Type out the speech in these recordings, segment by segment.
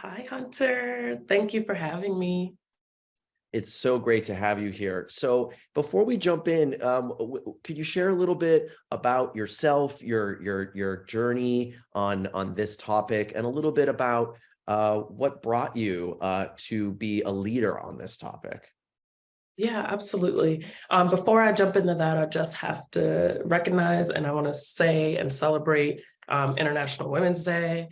Hi, Hunter. Thank you for having me. It's so great to have you here. So before we jump in, could you share a little bit about yourself, your journey on this topic, and a little bit about what brought you to be a leader on this topic? Yeah, absolutely. Before I jump into that, I just have to recognize and I want to say and celebrate International Women's Day.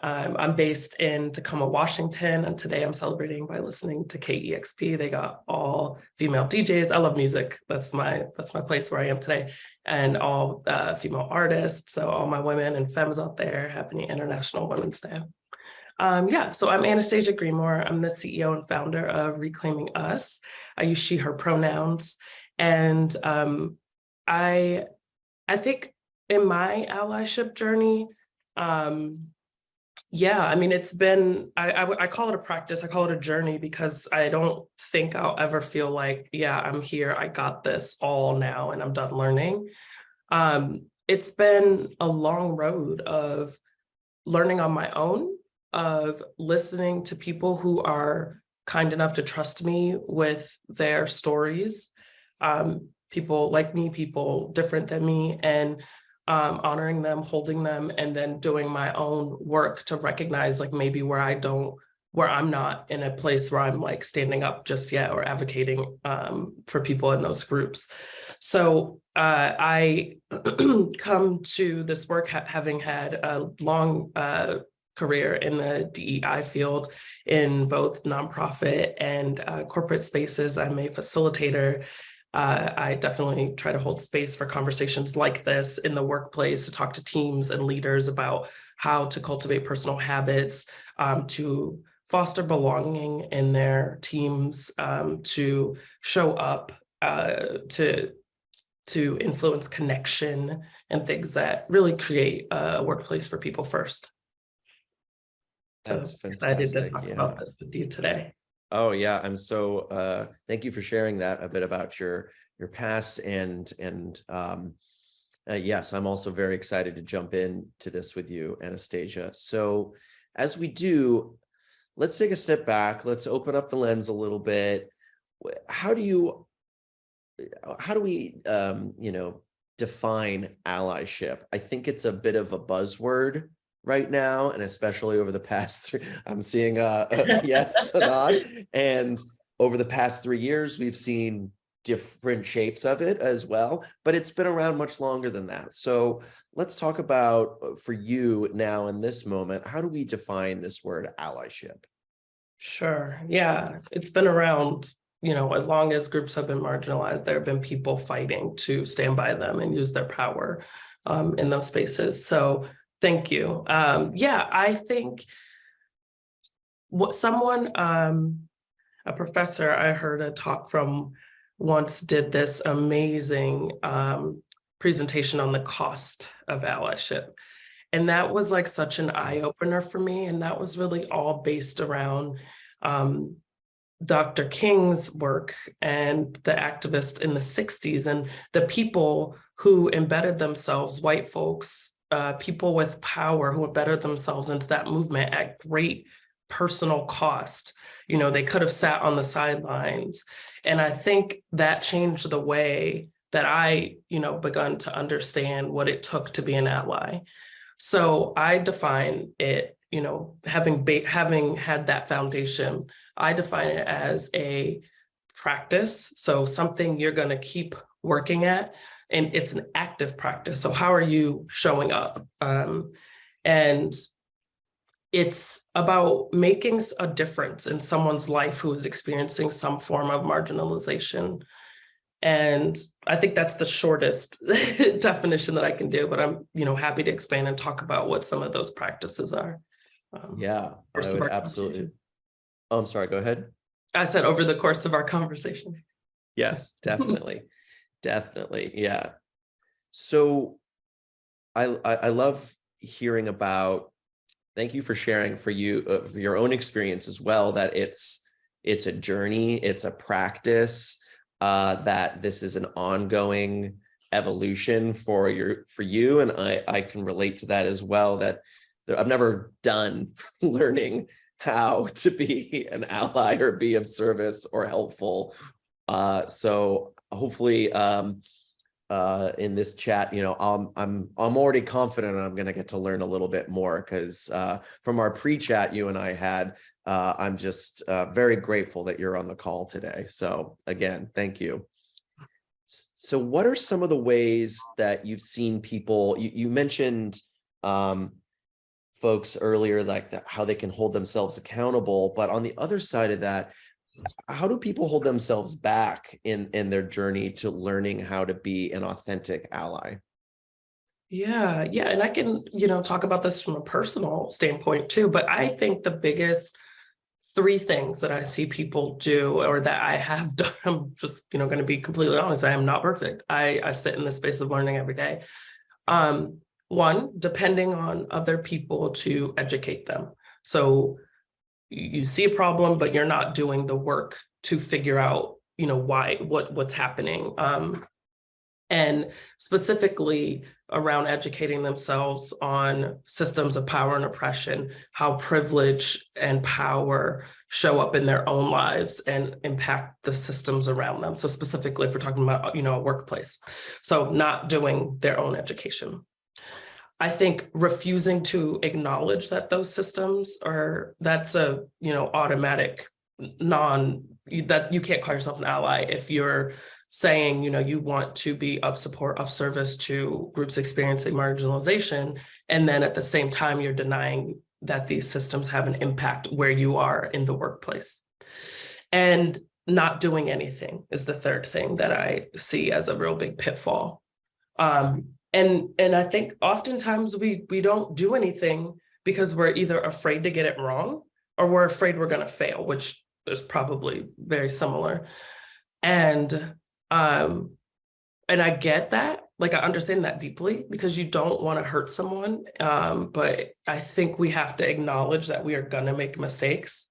I'm based in Tacoma, Washington, and today I'm celebrating by listening to KEXP. They got all female DJs. I love music. That's my place where I am today, and all female artists. So all my women and femmes out there, happy International Women's Day. So I'm Anastasia Greenmore. I'm the CEO and founder of Reclaiming Us. I use she, her pronouns. And I think in my allyship journey, it's been, I call it a practice. I call it a journey because I don't think I'll ever feel like, yeah, I'm here. I got this all now and I'm done learning. It's been a long road of learning on my own, of listening to people who are kind enough to trust me with their stories, people like me, people different than me, and honoring them, holding them, and then doing my own work to recognize like maybe where I'm not in a place where I'm like standing up just yet or advocating for people in those groups. So I come to this work having had a long career in the DEI field in both nonprofit and corporate spaces. I'm a facilitator. I definitely try to hold space for conversations like this in the workplace to talk to teams and leaders about how to cultivate personal habits, to foster belonging in their teams, to show up, to influence connection and things that really create a workplace for people first. So That's excited to fantastic. talk Yeah. about this with you today. Oh yeah, I'm so thank you for sharing that a bit about your past and yes, I'm also very excited to jump into this with you, Anastasia. So as we do, let's take a step back. Let's open up the lens a little bit. How do we define allyship? I think it's a bit of a buzzword right now, and especially over the past I'm seeing yes, a nod. And over the past 3 years, we've seen different shapes of it as well, but it's been around much longer than that. So let's talk about, for you now in this moment, how do we define this word allyship? Sure. Yeah, it's been around, as long as groups have been marginalized, there have been people fighting to stand by them and use their power in those spaces. So thank you. I think what a professor I heard a talk from once did this amazing presentation on the cost of allyship. And that was like such an eye-opener for me. And that was really all based around Dr. King's work and the activists in the 60s and the people who embedded themselves, white folks, people with power who embedded themselves into that movement at great personal cost. They could have sat on the sidelines. And I think that changed the way that I, begun to understand what it took to be an ally. So I define it, having had that foundation, I define it as a practice. So something you're going to keep working at, and it's an active practice. So how are you showing up? And it's about making a difference in someone's life who is experiencing some form of marginalization. And I think that's the shortest definition that I can do, but I'm, happy to expand and talk about what some of those practices are. Yeah, I would absolutely. Oh, I'm sorry, go ahead. I said over the course of our conversation. Yes, definitely. Definitely. Yeah. So I love hearing about, thank you for sharing for your own experience as well, that it's a journey, it's a practice, that this is an ongoing evolution for you. And I can relate to that as well, that I've never done learning how to be an ally or be of service or helpful. So hopefully in this chat, I'm already confident I'm going to get to learn a little bit more, because from our pre-chat you and I had, I'm just very grateful that you're on the call today. So again, thank you. So what are some of the ways that you've seen people, you mentioned folks earlier, like that, how they can hold themselves accountable, but on the other side of that, how do people hold themselves back in their journey to learning how to be an authentic ally? Yeah, yeah. And I can, talk about this from a personal standpoint too, but I think the biggest three things that I see people do, or that I have done, I'm just, going to be completely honest, I am not perfect. I sit in the space of learning every day. One, depending on other people to educate them. So you see a problem, but you're not doing the work to figure out, why, what's happening. And specifically around educating themselves on systems of power and oppression, how privilege and power show up in their own lives and impact the systems around them. So specifically, if we're talking about, a workplace, so not doing their own education. I think refusing to acknowledge that those systems that's a, automatic that you can't call yourself an ally if you're saying, you want to be of support, of service to groups experiencing marginalization. And then at the same time, you're denying that these systems have an impact where you are in the workplace. And not doing anything is the third thing that I see as a real big pitfall. And I think oftentimes we don't do anything because we're either afraid to get it wrong or we're afraid we're going to fail, which is probably very similar. And I get that, like I understand that deeply, because you don't want to hurt someone. But I think we have to acknowledge that we are going to make mistakes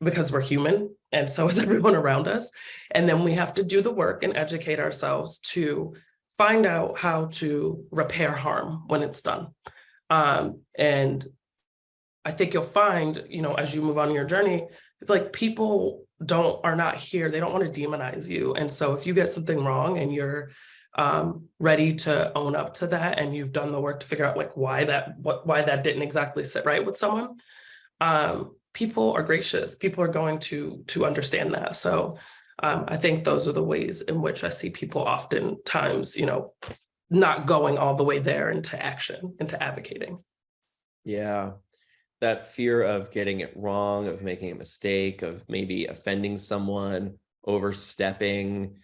because we're human, and so is everyone around us. And then we have to do the work and educate ourselves to find out how to repair harm when it's done. And I think you'll find, as you move on your journey, like people are not here. They don't want to demonize you. And so if you get something wrong and you're ready to own up to that, and you've done the work to figure out like why that didn't exactly sit right with someone, people are gracious. People are going to understand that. So I think those are the ways in which I see people oftentimes, not going all the way there into action, into advocating. Yeah. That fear of getting it wrong, of making a mistake, of maybe offending someone, overstepping,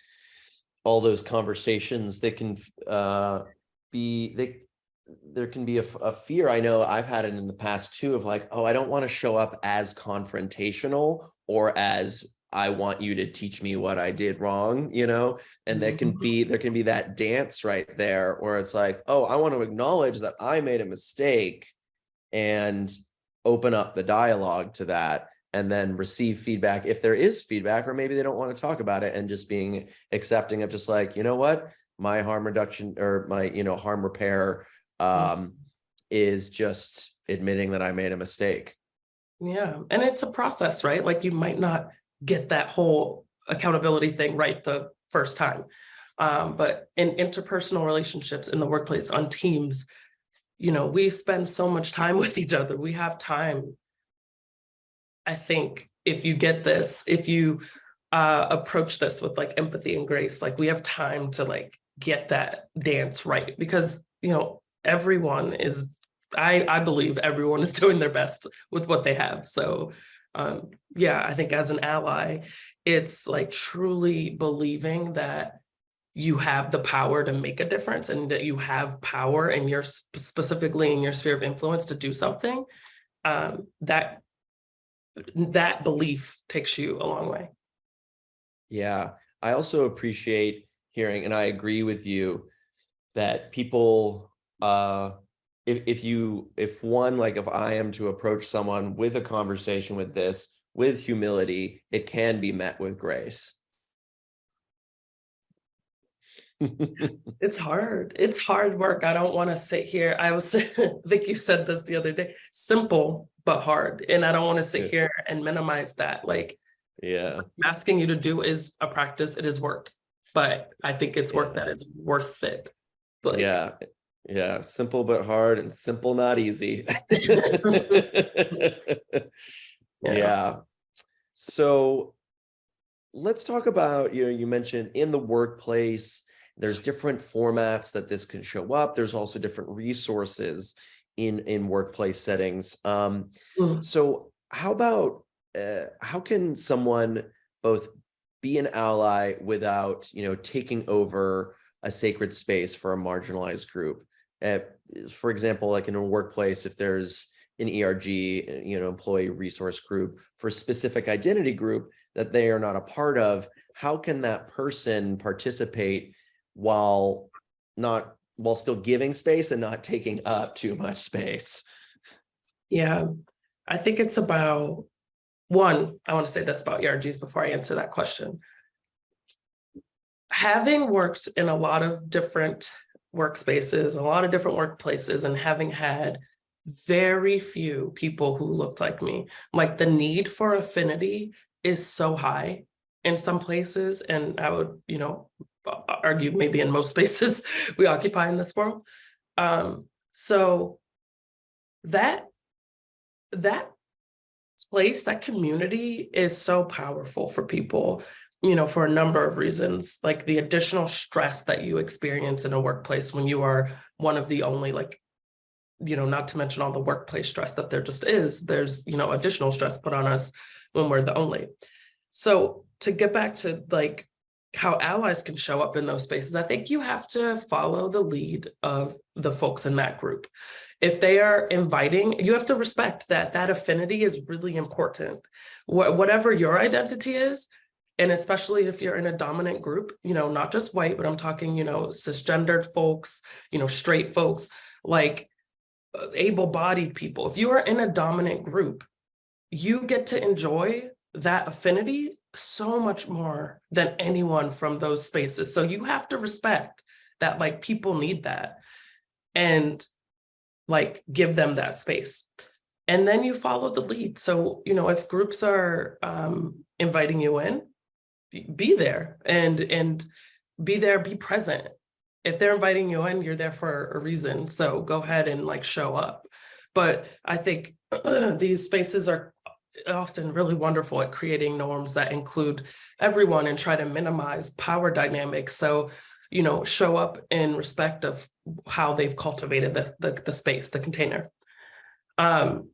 all those conversations that can there can be a fear. I know I've had it in the past too, of like, oh, I don't want to show up as confrontational or as I want you to teach me what I did wrong, and there can be that dance right there where it's like, oh, I want to acknowledge that I made a mistake and open up the dialogue to that, and then receive feedback if there is feedback, or maybe they don't want to talk about it, and just being accepting of just like, what, my harm reduction or my, harm repair is just admitting that I made a mistake. Yeah. And it's a process, right? Like you might not get that whole accountability thing right the first time. But in interpersonal relationships, in the workplace, on teams, we spend so much time with each other. We have time. I think if you get this, if you approach this with like empathy and grace, like we have time to like get that dance right, because, everyone is, I believe everyone is doing their best with what they have. So yeah, I think as an ally, it's like truly believing that you have the power to make a difference, and that you have power in your specifically in your sphere of influence to do something. That belief takes you a long way. Yeah, I also appreciate hearing, and I agree with you, that people, if I am to approach someone with a conversation with this, with humility, it can be met with grace. It's hard. It's hard work. I don't want to sit here. I think you said this the other day. Simple, but hard. And I don't want to sit Yeah. here and minimize that. Like, Yeah. what I'm asking you to do is a practice, it is work, but I think it's work Yeah. that is worth it. Like, Yeah. Yeah. Simple but hard, and simple not easy. yeah. Yeah. So let's talk about, you mentioned in the workplace, there's different formats that this can show up. There's also different resources in workplace settings. Mm. So how can someone both be an ally without, taking over a sacred space for a marginalized group? Uh, for example, like in a workplace, if there's an ERG, employee resource group for a specific identity group that they are not a part of, how can that person participate while still giving space and not taking up too much space? Yeah. I think it's about one, I want to say this about ERGs before I answer that question. Having worked in a lot of different workspaces, a lot of different workplaces, and having had very few people who looked like me, like the need for affinity is so high in some places. And I would, argue maybe in most spaces we occupy in this world. So that that place, that community is so powerful for people, for a number of reasons, like the additional stress that you experience in a workplace when you are one of the only, like, not to mention all the workplace stress that there just is, there's, additional stress put on us when we're the only. So to get back to like how allies can show up in those spaces, I think you have to follow the lead of the folks in that group. If they are inviting, you have to respect that that affinity is really important. Whatever your identity is, and especially if you're in a dominant group, not just white, but I'm talking, cisgendered folks, straight folks, like able-bodied people. If you are in a dominant group, you get to enjoy that affinity so much more than anyone from those spaces. So you have to respect that, like, people need that, and like give them that space. And then you follow the lead. So, if groups are inviting you in, be there and be there, be present. If they're inviting you in, you're there for a reason. So go ahead and like show up. But I think these spaces are often really wonderful at creating norms that include everyone and try to minimize power dynamics. So, show up in respect of how they've cultivated the space, the container. And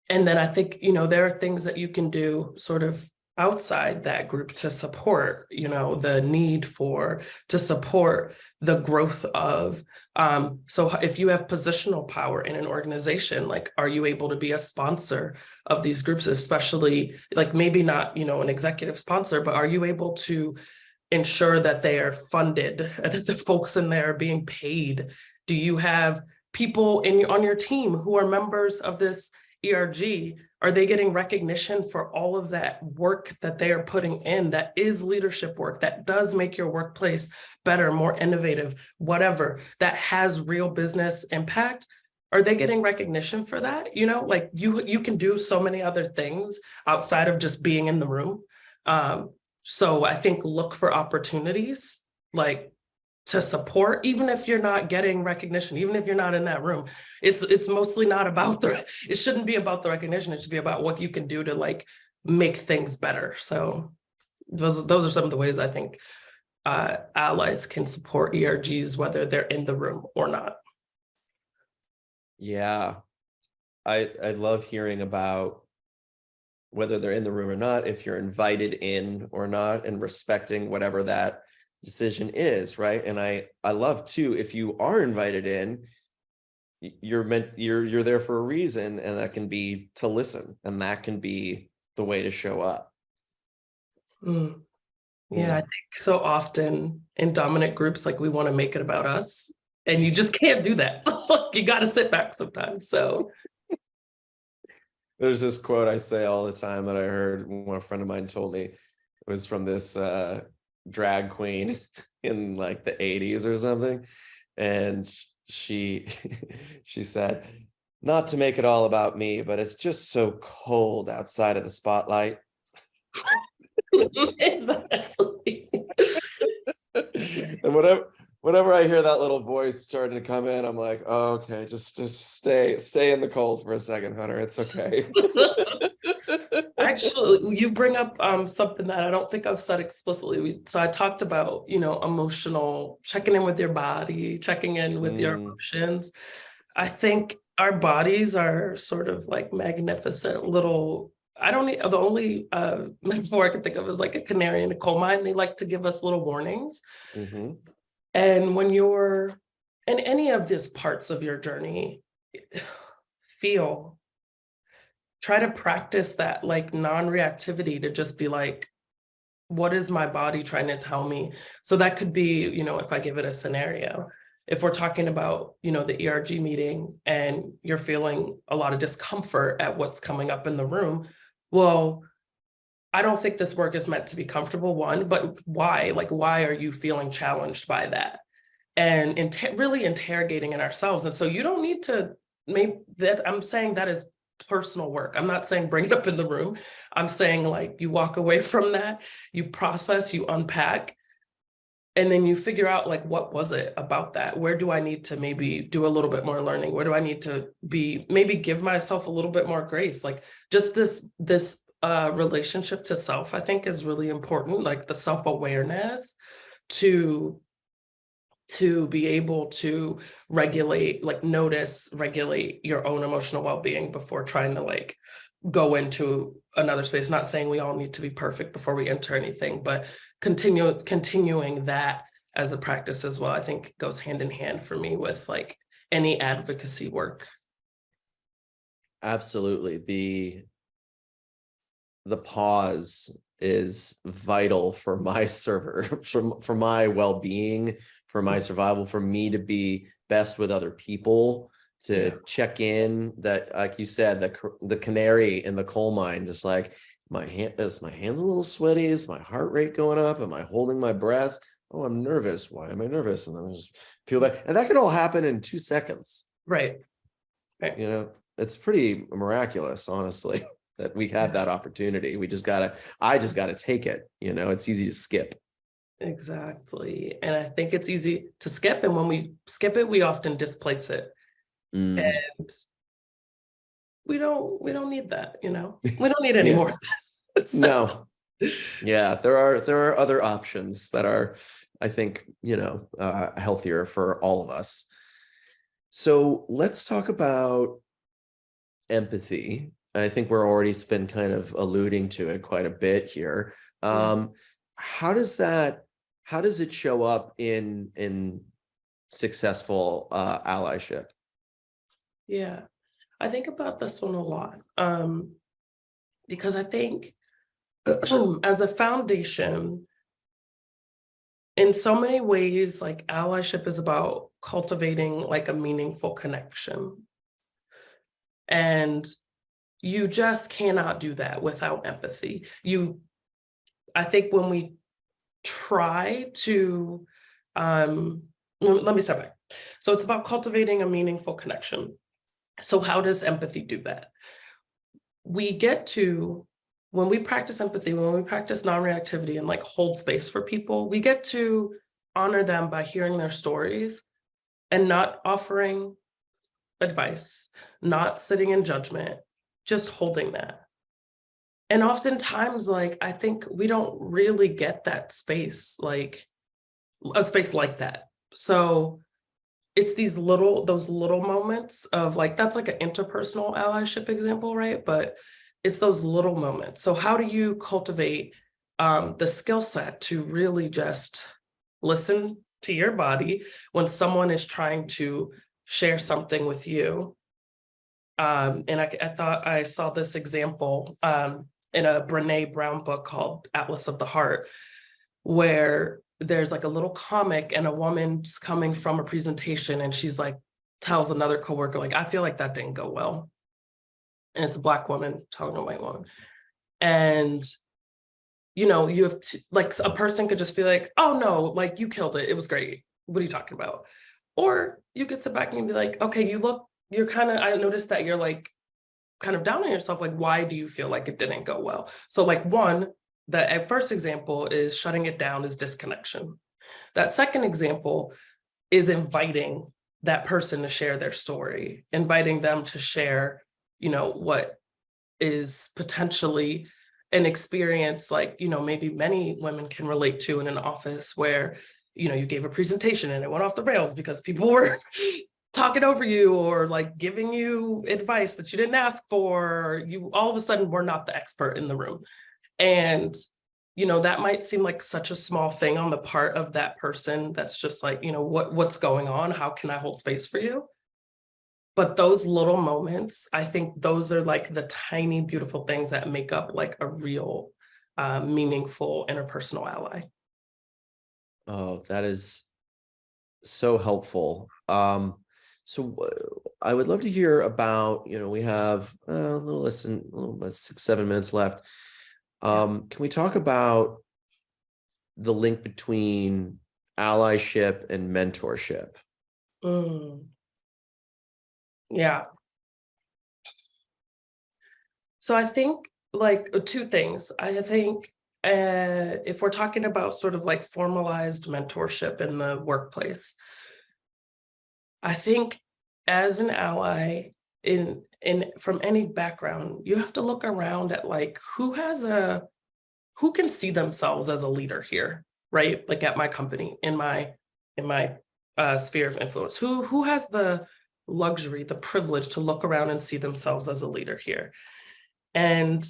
then I think, there are things that you can do sort of outside that group to support, the need to support the growth of, so if you have positional power in an organization, like, are you able to be a sponsor of these groups, especially like maybe not, an executive sponsor, but are you able to ensure that they are funded, that the folks in there are being paid? Do you have people on your team who are members of this ERG? Are they getting recognition for all of that work that they are putting in, that is leadership work, that does make your workplace better, more innovative, whatever, that has real business impact? Are they getting recognition for that? Like, you can do so many other things outside of just being in the room. So I think look for opportunities, like, to support, even if you're not getting recognition, even if you're not in that room. It's mostly not about it shouldn't be about the recognition. It should be about what you can do to like make things better. So those are some of the ways I think allies can support ERGs, whether they're in the room or not. Yeah, I love hearing about whether they're in the room or not, if you're invited in or not, and respecting whatever that decision is, right? And I love too, if you are invited in, you're there for a reason, and that can be to listen, and that can be the way to show up. Mm. Yeah, I think so often in dominant groups, like, we want to make it about us, and you just can't do that. You got to sit back sometimes. So There's this quote I say all the time that I heard when a friend of mine told me. It was from this drag queen in like the 80s or something. And she she said, not to make it all about me, but it's just so cold outside of the spotlight. Exactly. And whenever I hear that little voice starting to come in, I'm like, oh, okay, just stay in the cold for a second, Hunter. It's okay. Actually, you bring up something that I don't think I've said explicitly. So I talked about, emotional, checking in with your body, checking in with your Mm, emotions. I think our bodies are sort of like magnificent little, I don't need, the only metaphor I can think of is like a canary in a coal mine. They like to give us little warnings. mhm. And when you're in any of these parts of your journey, feel, try to practice that like non-reactivity to just be like, what is my body trying to tell me? So that could be, if I give it a scenario, if we're talking about, the ERG meeting and you're feeling a lot of discomfort at what's coming up in the room, well, I don't think this work is meant to be comfortable, one, but why? Like, why are you feeling challenged by that? And really interrogating in ourselves. And so you don't need to make that, I'm saying that is personal work. I'm not saying bring it up in the room. I'm saying like you walk away from that, you process, you unpack, and then you figure out like, what was it about that? Where do I need to maybe do a little bit more learning? Where do I need to be, maybe give myself a little bit more grace? Like just this relationship to self, I think is really important, like the self-awareness to be able to regulate, like notice, regulate your own emotional well-being before trying to like go into another space. Not saying we all need to be perfect before we enter anything, but continuing that as a practice as well, I think goes hand in hand for me with like any advocacy work. Absolutely. The pause is vital for my server, for my well-being, for my survival, for me to be best with other people, Yeah. to check in, that like you said, the canary in the coal mine, just like is my hands a little sweaty, is my heart rate going up, am I holding my breath, oh, I'm nervous, why am I nervous, and then I just peel back, and that could all happen in 2 seconds. Right. Right. It's pretty miraculous, honestly, that we have that opportunity. I just gotta take it. It's easy to skip. Exactly. And I think it's easy to skip. And when we skip it, we often displace it. Mm, And we don't need that, we don't need any yeah. more of that. So, No. Yeah, there are other options that are, I think, healthier for all of us. So let's talk about empathy. I think we're already been kind of alluding to it quite a bit here. yeah. How does it show up in successful allyship? Yeah. I think about this one a lot. Because I think as a foundation, in so many ways, like allyship is about cultivating like a meaningful connection. And you just cannot do that without empathy. I think when we try to, let me step back. So it's about cultivating a meaningful connection. So how does empathy do that? We get to, when we practice empathy, when we practice non-reactivity and like hold space for people, we get to honor them by hearing their stories and not offering advice, not sitting in judgment, just holding that. And oftentimes, like, I think we don't really get that space, like a space like that. So it's those little moments of like, that's like an interpersonal allyship example, right? But it's those little moments. So how do you cultivate the skill set to really just listen to your body when someone is trying to share something with you? And I thought I saw this example in a Brene Brown book called Atlas of the Heart, where there's like a little comic and a woman's coming from a presentation and she's like, tells another coworker, like, I feel like that didn't go well. And it's a Black woman telling a white woman. And, you have to, like, a person could just be like, oh no, like you killed it. It was great. What are you talking about? Or you could sit back and be like, okay, you look you're kind of, I noticed that you're like kind of down on yourself. Like, why do you feel like it didn't go well? So like one, the first example is shutting it down is disconnection. That second example is inviting that person to share their story, inviting them to share, what is potentially an experience like, maybe many women can relate to in an office where, you gave a presentation and it went off the rails because people were talking over you or like giving you advice that you didn't ask for. You all of a sudden were not the expert in the room. And, that might seem like such a small thing on the part of that person that's just like, what's going on? How can I hold space for you? But those little moments, I think those are like the tiny, beautiful things that make up like a real meaningful interpersonal ally. Oh, that is so helpful. So I would love to hear about, we have a little less than 6-7 minutes left. Can we talk about the link between allyship and mentorship? Mm, yeah. So I think like two things. I think if we're talking about sort of like formalized mentorship in the workplace, I think as an ally in from any background, you have to look around at like who can see themselves as a leader here, right? Like at my company, in my sphere of influence, who has the luxury, the privilege to look around and see themselves as a leader here. And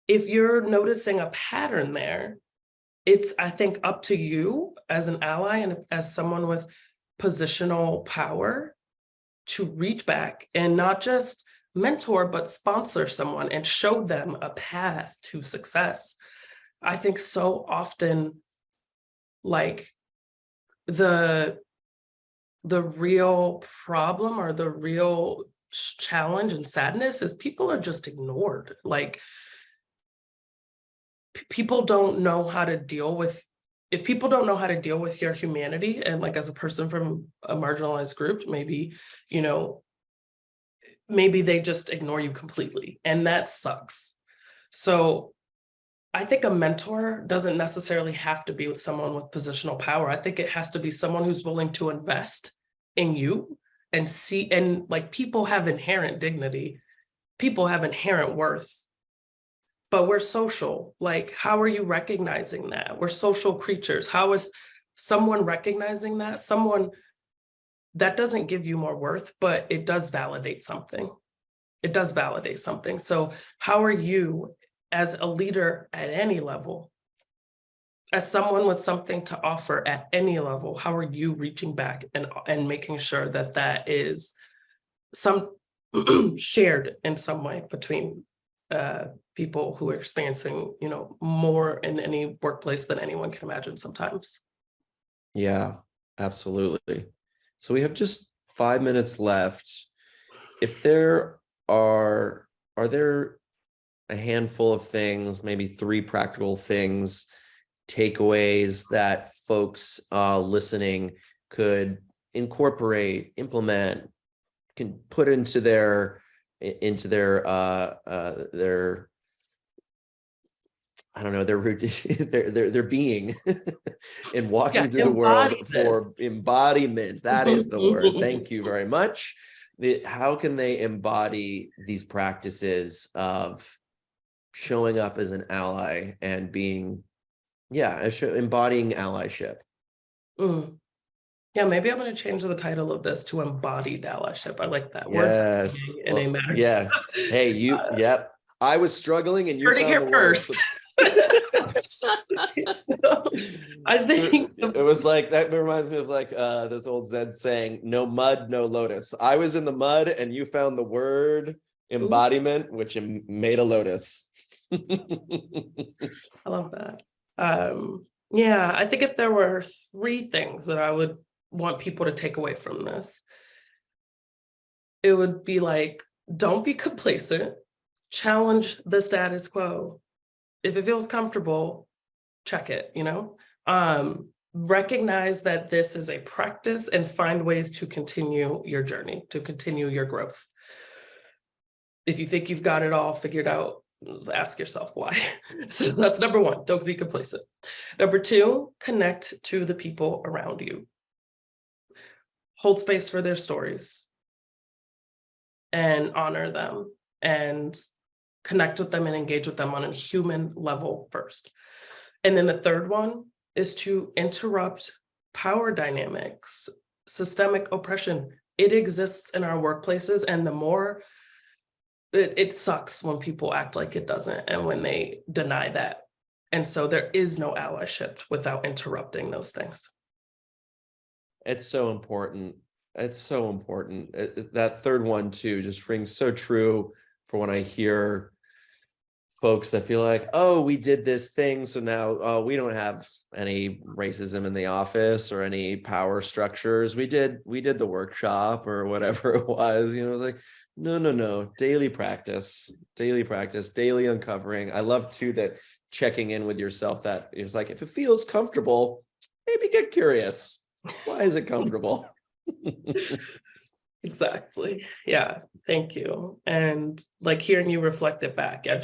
if you're noticing a pattern there, it's, I think, up to you as an ally and as someone with positional power to reach back and not just mentor, but sponsor someone and show them a path to success. I think so often, like the real problem or the real challenge and sadness is people are just ignored. Like people don't know how to deal with, if people don't know how to deal with your humanity, and like as a person from a marginalized group, maybe, you know, maybe they just ignore you completely, and that sucks. So I think a mentor doesn't necessarily have to be with someone with positional power. I think it has to be someone who's willing to invest in you and see, and like people have inherent dignity, people have inherent worth, but we're social. Like, how are you recognizing that? We're social creatures. How is someone recognizing that? Someone that doesn't give you more worth, but it does validate something. It does validate something. So how are you as a leader at any level, as someone with something to offer at any level, how are you reaching back and making sure that that is some shared in some way between people who are experiencing, you know, more in any workplace than anyone can imagine sometimes. Yeah, absolutely. So we have just 5 minutes left. If there are there a handful of things, maybe 3 practical things, takeaways that folks listening could incorporate, implement, can put into their I don't know, their routine, their being in Yeah, walking through the embody world this. for embodiment. That is the word. Thank you very much. How can they embody these practices of showing up as an ally and being, embodying allyship? Mm. Yeah, maybe I'm going to change the title of this to embodied allyship. I like that. Words have Yes. meaning and they Well, matter. yeah. Hey, yep. I was struggling and you Heard it found the here words. first. So, I think It was like, that reminds me of like this old Zen saying, no mud, no lotus. I was in the mud and you found the word embodiment, which made a lotus. I love that. Yeah, I think if there were 3 things that I would want people to take away from this, it would be like, don't be complacent, challenge the status quo. If it feels comfortable, check it, you know? recognize that this is a practice and find ways to continue your journey, to continue your growth. If you think you've got it all figured out, ask yourself why. So that's number one, don't be complacent. Number two, connect to the people around you. Hold space for their stories and honor them and connect with them and engage with them on a human level first. And then the third one is to interrupt power dynamics, systemic oppression. It exists in our workplaces, and the more it sucks when people act like it doesn't and when they deny that. And so there is no allyship without interrupting those things. It's so important. It's so important. That third one too just rings so true for when I hear folks that feel like, oh, we did this thing, so now we don't have any racism in the office or any power structures. We did the workshop or whatever it was, like, no, daily practice, daily uncovering. I love too that checking in with yourself, that it's like, if it feels comfortable, maybe get curious. Why is it comfortable? Exactly. Yeah. Thank you. And like hearing you reflect it back, I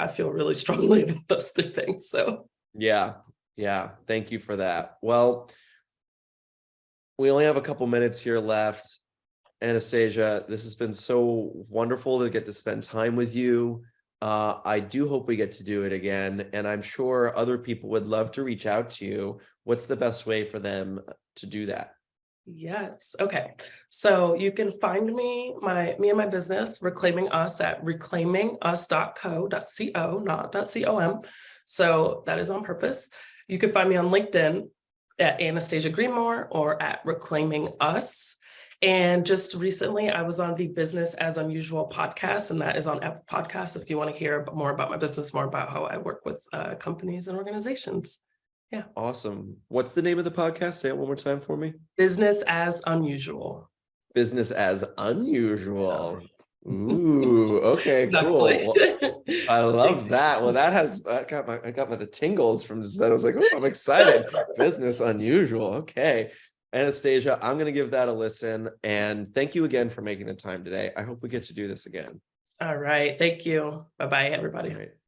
feel really strongly about those three things. So yeah. Thank you for that. Well, we only have a couple minutes here left. Anastasia, this has been so wonderful to get to spend time with you. I do hope we get to do it again, and I'm sure other people would love to reach out to you. What's the best way for them to do that? yes. Okay. So you can find me and my business, Reclaiming Us, at reclaimingus.co.co, not .com. So that is on purpose. You can find me on LinkedIn at Anastasia Greenmore or at Reclaiming Us. And just recently, I was on the Business as Unusual podcast, and that is on Apple Podcasts if you want to hear more about my business, more about how I work with companies and organizations. Yeah. Awesome. What's the name of the podcast? Say it one more time for me. Business as Unusual. Business as Unusual. Ooh, okay, Exactly. cool. I love that. Well, I got the tingles from just that. I was like, oh, I'm excited. Business Unusual. Okay. Anastasia, I'm going to give that a listen. And thank you again for making the time today. I hope we get to do this again. All right. Thank you. Bye-bye, everybody. All right.